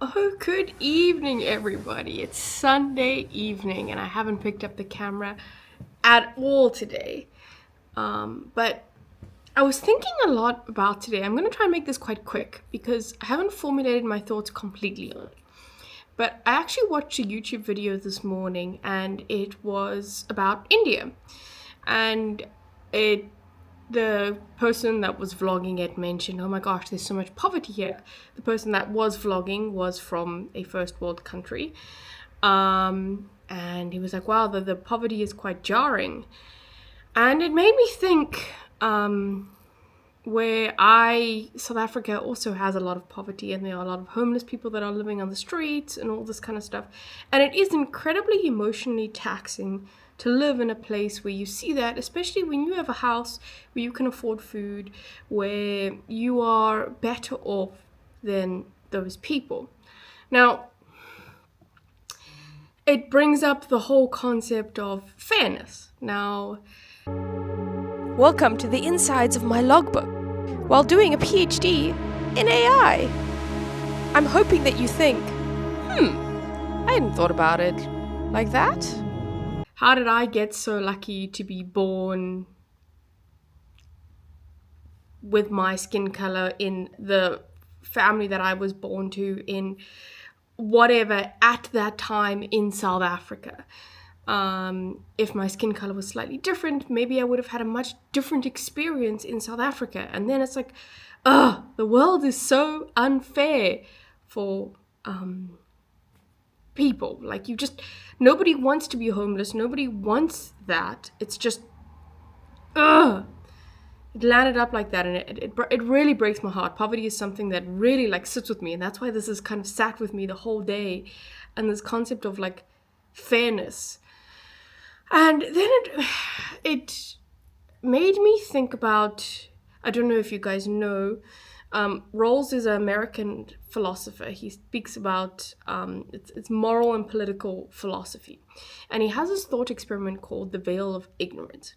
Oh, good evening, everybody. It's Sunday evening, and I haven't picked up the camera at all today. But I was thinking a lot about today. I'm going to try and make this quite quick because I haven't formulated my thoughts completely on it. But I actually watched a YouTube video this morning, and it was about India. And it the person that was vlogging it mentioned, oh my gosh, there's so much poverty here. The person that was vlogging was from a first world country. And he was like, wow, the poverty is quite jarring. And it made me think South Africa also has a lot of poverty, and there are a lot of homeless people that are living on the streets and all this kind of stuff. And it is incredibly emotionally taxing to live in a place where you see that, especially when you have a house where you can afford food, where you are better off than those people. Now, it brings up the whole concept of fairness. Now, welcome to the insides of my logbook while doing a PhD in AI. I'm hoping that you think, I hadn't thought about it like that. How did I get so lucky to be born with my skin color in the family that I was born to in whatever at that time in South Africa? If my skin color was slightly different, maybe I would have had a much different experience in South Africa. And then it's like, the world is so unfair for people. Like, nobody wants to be homeless. Nobody wants that. It's just, it landed up like that, and it really breaks my heart. Poverty is something that really sits with me, and that's why this has kind of sat with me the whole day. And this concept of fairness. And then it made me think about, I don't know if you guys know, Rawls is an American philosopher. He speaks about it's moral and political philosophy. And he has this thought experiment called the veil of ignorance.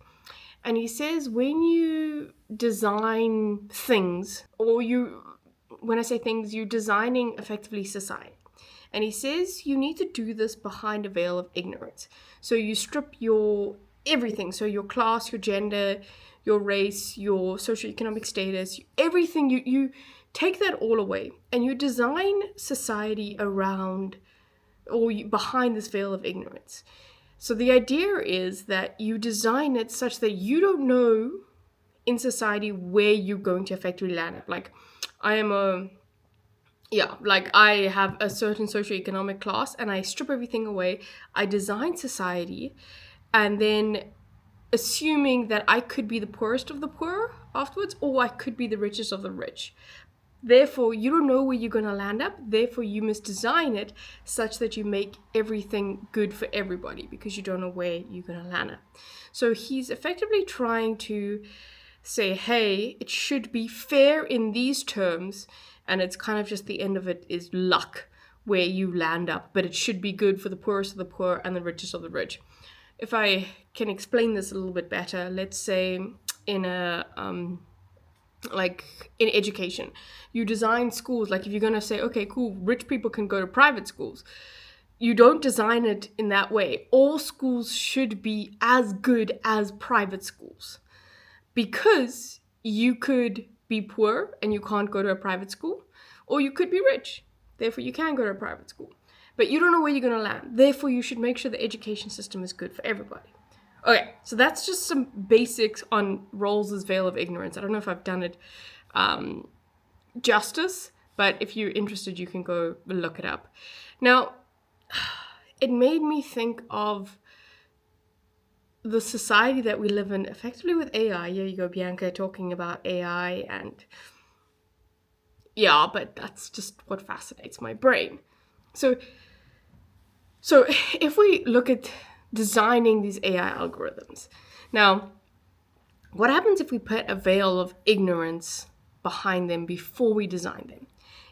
And he says when you design things, when I say things, you're designing effectively society. And he says you need to do this behind a veil of ignorance. So you strip your everything, so your class, your gender, your race, your socioeconomic status, everything, you take that all away, and you design society around or behind this veil of ignorance. So the idea is that you design it such that you don't know in society where you're going to effectively land up. I have a certain socioeconomic class, and I strip everything away. I design society, and then assuming that I could be the poorest of the poor afterwards, or I could be the richest of the rich. Therefore, you don't know where you're going to land up. Therefore, you must design it such that you make everything good for everybody, because you don't know where you're going to land up. So he's effectively trying to say, hey, it should be fair in these terms, and it's kind of just the end of it is luck where you land up, but it should be good for the poorest of the poor and the richest of the rich. If I can explain this a little bit better, let's say in in education, you design schools, if you're going to say, okay, cool, rich people can go to private schools, you don't design it in that way. All schools should be as good as private schools, because you could be poor and you can't go to a private school, or you could be rich, therefore you can go to a private school, but you don't know where you're going to land. Therefore, you should make sure the education system is good for everybody. Okay, so that's just some basics on Rawls's veil of ignorance. I don't know if I've done it justice, but if you're interested, you can go look it up. Now, it made me think of the society that we live in effectively with AI. Here you go, Bianca, talking about AI, and yeah, but that's just what fascinates my brain. So if we look at designing these AI algorithms, now, what happens if we put a veil of ignorance behind them before we design them?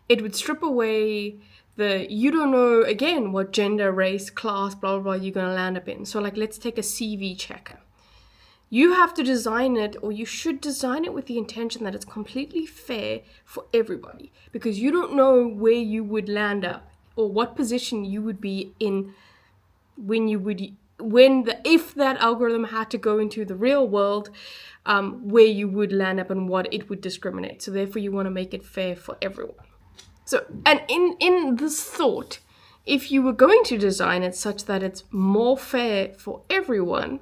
It would strip away you don't know, again, what gender, race, class, blah, blah, blah, you're going to land up in. So let's take a CV checker. You have to design it, or you should design it with the intention that it's completely fair for everybody, because you don't know where you would land up or what position you would be in if that algorithm had to go into the real world, where you would land up and what it would discriminate. So therefore you want to make it fair for everyone. So, and in this thought, if you were going to design it such that it's more fair for everyone,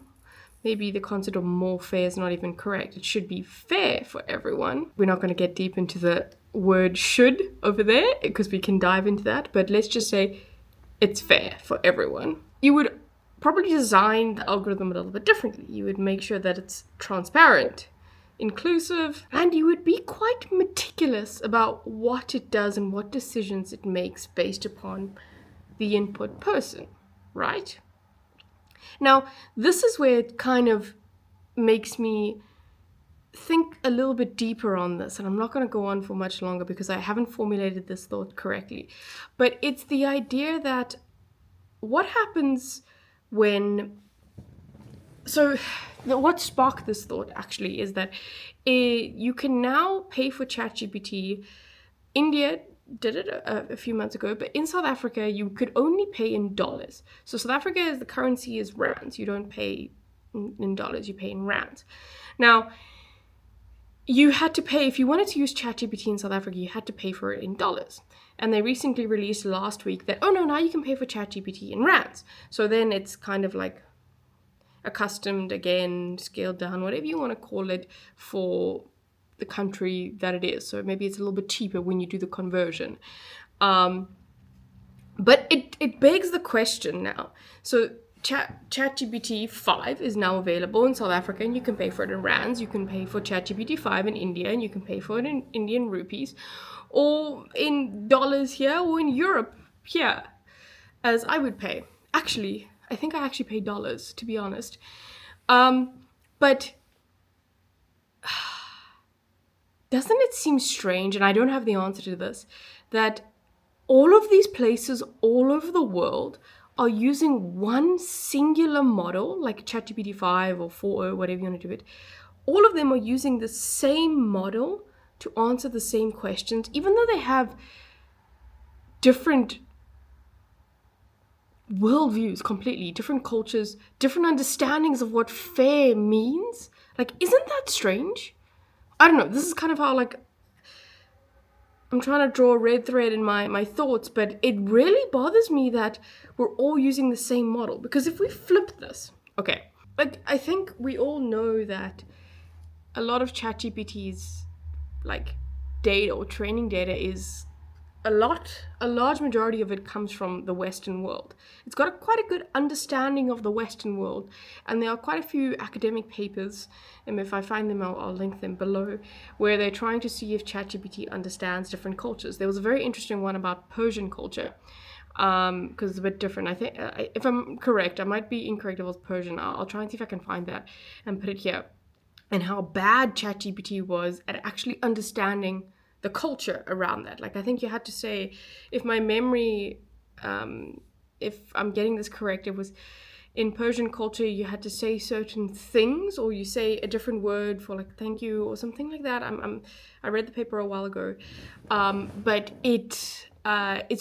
maybe the concept of more fair is not even correct. It should be fair for everyone. We're not going to get deep into the word should over there because we can dive into that, but let's just say it's fair for everyone. You would probably design the algorithm a little bit differently. You would make sure that it's transparent, inclusive, and you would be quite meticulous about what it does and what decisions it makes based upon the input person, right? Now, this is where it kind of makes me think a little bit deeper on this, and I'm not going to go on for much longer because I haven't formulated this thought correctly. But it's the idea that what happens when... what sparked this thought actually is that you can now pay for ChatGPT. India did it a few months ago, but in South Africa you could only pay in dollars. So South Africa, the currency is rands. You don't pay in dollars, you pay in rands. Now, you had to pay, if you wanted to use ChatGPT in South Africa, you had to pay for it in dollars. And they recently released last week that, oh no, now you can pay for ChatGPT in rands. So then it's kind of like accustomed again, scaled down, whatever you want to call it, for the country that it is. So maybe it's a little bit cheaper when you do the conversion. But it begs the question now. So ChatGPT 5 is now available in South Africa, and you can pay for it in rands. You can pay for ChatGPT 5 in India, and you can pay for it in Indian rupees, or in dollars here, or in Europe here, as I would pay. Actually, I think I actually pay dollars, to be honest. But doesn't it seem strange, and I don't have the answer to this, that all of these places all over the world are using one singular model, like ChatGPT 5 or 4, whatever you want to do it. All of them are using the same model to answer the same questions, even though they have different worldviews completely, different cultures, different understandings of what fair means. Like, isn't that strange? I don't know. This is kind of how, like, I'm trying to draw a red thread in my thoughts, but it really bothers me that we're all using the same model. Because if we flip this, okay, like, I think we all know that a lot of ChatGPT's, like, data or training data is a large majority of it comes from the Western world. It's got quite a good understanding of the Western world, and there are quite a few academic papers, and if I find them, I'll link them below, where they're trying to see if ChatGPT understands different cultures. There was a very interesting one about Persian culture, because it's a bit different. I think, if I'm correct, I might be incorrect if it was Persian. I'll try and see if I can find that and put it here, and how bad ChatGPT was at actually understanding the culture around that. Like, I think you had to say, if my memory, if I'm getting this correct, it was in Persian culture, you had to say certain things, or you say a different word for, like, thank you or something like that. I read the paper a while ago, but it's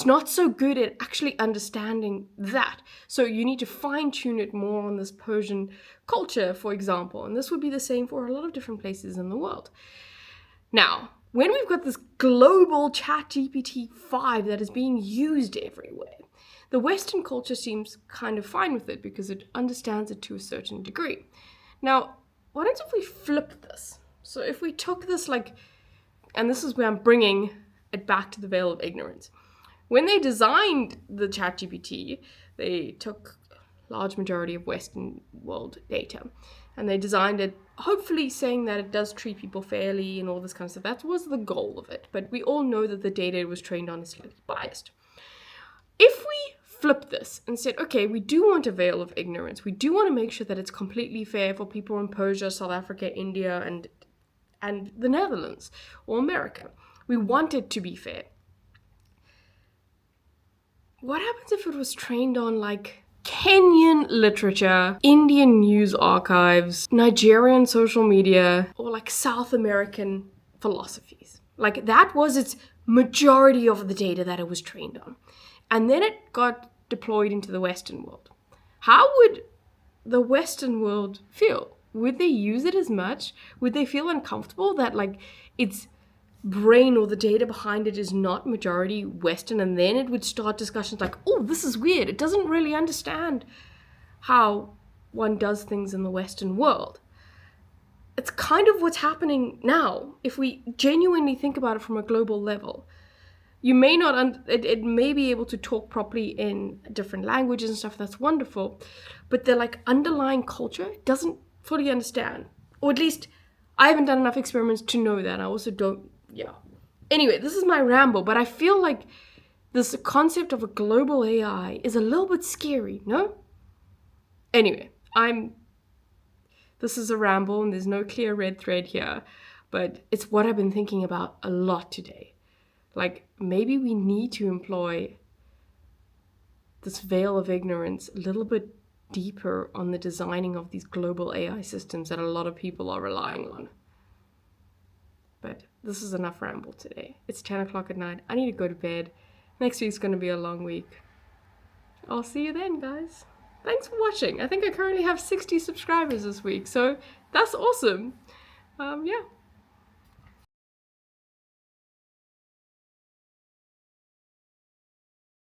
not so good at actually understanding that. So you need to fine tune it more on this Persian culture, for example. And this would be the same for a lot of different places in the world. Now, when we've got this global ChatGPT 5 that is being used everywhere, the Western culture seems kind of fine with it because it understands it to a certain degree. Now, what if we flip this? So if we took this, like, and this is where I'm bringing it back to the veil of ignorance. When they designed the ChatGPT, they took a large majority of Western world data, and they designed it hopefully saying that it does treat people fairly and all this kind of stuff. That was the goal of it. But we all know that the data it was trained on is slightly biased. If we flip this and said, okay, we do want a veil of ignorance. We do want to make sure that it's completely fair for people in Persia, South Africa, India, and the Netherlands or America. We want it to be fair. What happens if it was trained on, like, Kenyan literature, Indian news archives, Nigerian social media, or like South American philosophies. Like that was its majority of the data that it was trained on. And then it got deployed into the Western world. How would the Western world feel? Would they use it as much? Would they feel uncomfortable that like its brain or the data behind it is not majority Western, and then it would start discussions like, oh, this is weird. It doesn't really understand how one does things in the Western world. It's kind of what's happening now, if we genuinely think about it from a global level. You may not, it may be able to talk properly in different languages and stuff, that's wonderful, but the like underlying culture doesn't fully understand. Or at least I haven't done enough experiments to know that. I also don't, yeah. Anyway, this is my ramble, but I feel like this concept of a global AI is a little bit scary, no? Anyway, this is a ramble and there's no clear red thread here, but it's what I've been thinking about a lot today. Like, maybe we need to employ this veil of ignorance a little bit deeper on the designing of these global AI systems that a lot of people are relying on. But this is enough ramble today. It's 10 o'clock at night. I need to go to bed. Next week's going to be a long week. I'll see you then, guys. Thanks for watching. I think I currently have 60 subscribers this week, so that's awesome. Yeah.